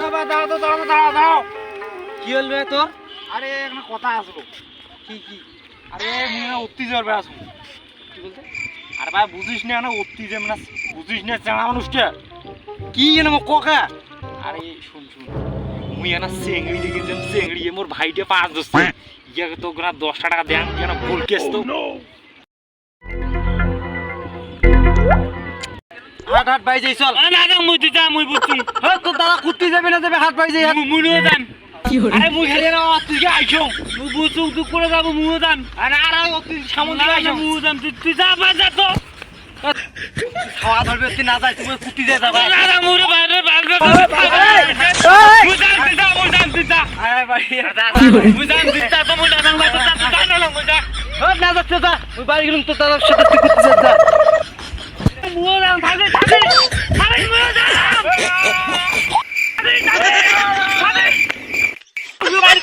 বাবা দাও তো দাও দাও দাও। কি হলো তোর? আরে একটা কথা আসলো। কি কি? আরে মুই না অতি জ্বর বেড়াছো। কি বলতে? আরে ভাই বুঝিস না অতি যে মানে বুঝিস না চেনা মানুষটা। কি জানো কোকা? আরে শুন শুন মুই না চেংড়ি দেখেছিলাম চেংড়ি মোর ভাইটা 5 দস্তে ইয়াকে তো গোনা 10 টাকা দেন কেন ভুল কেস তো। হাট হাট ভাই যাই চল। না না মুই দিতা মুই বুঝছি। হ্যাঁ তোর দাদা কুত্তি যাবে না যাবে হাট ভাই যাই হাট। মুই নিয়ে যান। আরে মুই খেলে না তুই কি আইছো? মুই বুঝছি তুই করে যাব মুই যান। আরে আরে তুই সামনে আইছো মুই যান তুই যা বা যা তো। খাওয়া ধরবে তুই না যাই তুমি কুত্তি যাই যাবা। না না মুরে বাইরে বাইরে মুই যান দিতা আরে ভাই মুই যান দিতা তো মুই যান না তো মুই যা। হ্যাঁ না যাচ্ছে যা ওই বাড়ি গেলাম তোর দাদার সাথে তুই কুত্তি যাই যা। মুই যান থাকে থাকে আরে মুই যান বাইরে